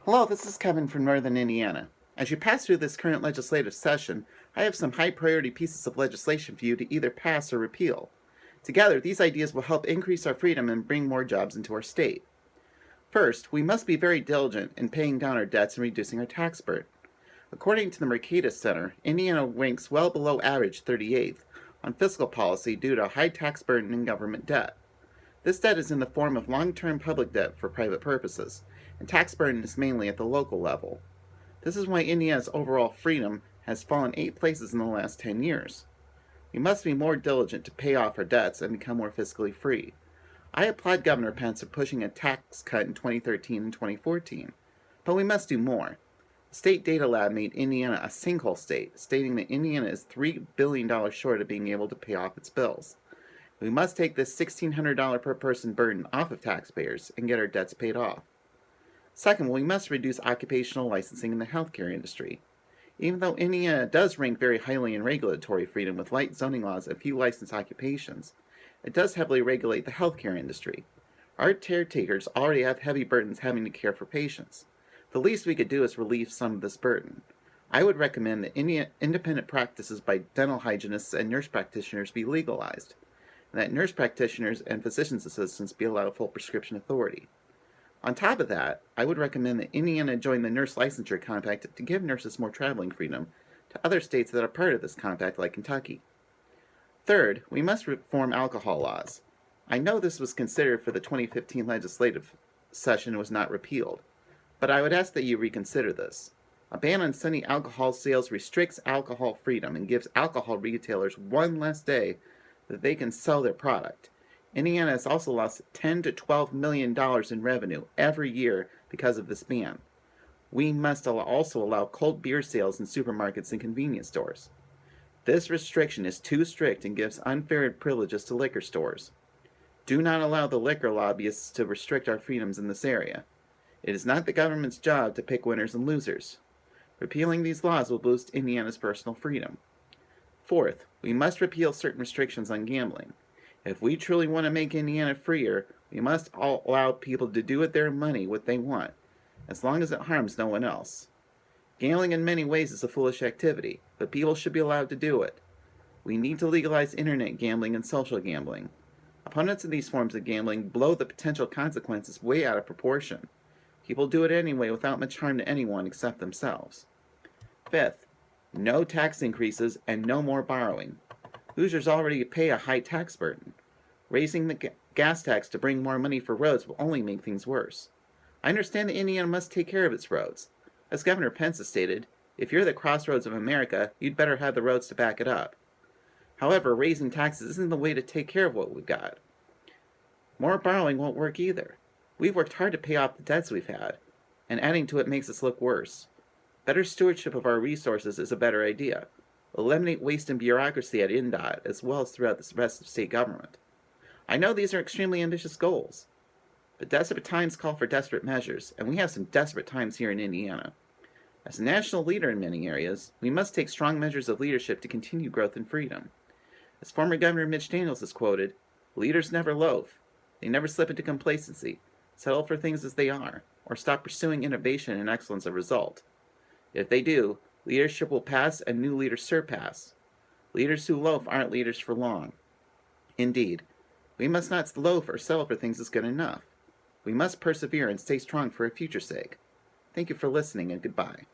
Hello, this is Kevin from Northern Indiana. As you pass through this current legislative session, I have some high priority pieces of legislation for you to either pass or repeal. Together, these ideas will help increase our freedom and bring more jobs into our state. First, we must be very diligent in paying down our debts and reducing our tax burden. According to the Mercatus Center, Indiana ranks well below average 38th on fiscal policy due to a high tax burden and government debt. This debt is in the form of long-term public debt for private purposes, and tax burden is mainly at the local level. This is why Indiana's overall freedom has fallen 8 places in the last 10 years. We must be more diligent to pay off our debts and become more fiscally free. I applaud Governor Pence for pushing a tax cut in 2013 and 2014, but we must do more. The State Data Lab made Indiana a sinkhole state, stating that Indiana is $3 billion short of being able to pay off its bills. We must take this $1,600 per person burden off of taxpayers and get our debts paid off. Second, we must reduce occupational licensing in the healthcare industry. Even though Indiana does rank very highly in regulatory freedom with light zoning laws and few licensed occupations, it does heavily regulate the healthcare industry. Our caretakers already have heavy burdens having to care for patients. The least we could do is relieve some of this burden. I would recommend that independent practices by dental hygienists and nurse practitioners be legalized, and that nurse practitioners and physician's assistants be allowed full prescription authority. On top of that, I would recommend that Indiana join the Nurse Licensure Compact to give nurses more traveling freedom to other states that are part of this compact, like Kentucky. Third, we must reform alcohol laws. I know this was considered for the 2015 legislative session and was not repealed, but I would ask that you reconsider this. A ban on Sunday alcohol sales restricts alcohol freedom and gives alcohol retailers one less day that they can sell their product. Indiana has also lost $10 to $12 million in revenue every year because of this ban. We must also allow cold beer sales in supermarkets and convenience stores. This restriction is too strict and gives unfair privileges to liquor stores. Do not allow the liquor lobbyists to restrict our freedoms in this area. It is not the government's job to pick winners and losers. Repealing these laws will boost Indiana's personal freedom. Fourth, we must repeal certain restrictions on gambling. If we truly want to make Indiana freer, we must allow people to do with their money what they want, as long as it harms no one else. Gambling in many ways is a foolish activity, but people should be allowed to do it. We need to legalize internet gambling and social gambling. Opponents of these forms of gambling blow the potential consequences way out of proportion. People do it anyway without much harm to anyone except themselves. Fifth, no tax increases and no more borrowing. Hoosiers already pay a high tax burden. Raising the gas tax to bring more money for roads will only make things worse. I understand that Indiana must take care of its roads. As Governor Pence has stated, if you're the crossroads of America, you'd better have the roads to back it up. However, raising taxes isn't the way to take care of what we've got. More borrowing won't work either. We've worked hard to pay off the debts we've had, and adding to it makes us look worse. Better stewardship of our resources is a better idea. Eliminate waste and bureaucracy at INDOT as well as throughout the rest of state government. I know these are extremely ambitious goals, but desperate times call for desperate measures, and we have some desperate times here in Indiana. As a national leader in many areas, we must take strong measures of leadership to continue growth and freedom. As former Governor Mitch Daniels has quoted, "Leaders never loaf. They never slip into complacency, settle for things as they are, or stop pursuing innovation and excellence as a result. If they do, leadership will pass and new leaders surpass. Leaders who loaf aren't leaders for long." Indeed, we must not loaf or settle for things as good enough. We must persevere and stay strong for our future's sake. Thank you for listening, and goodbye.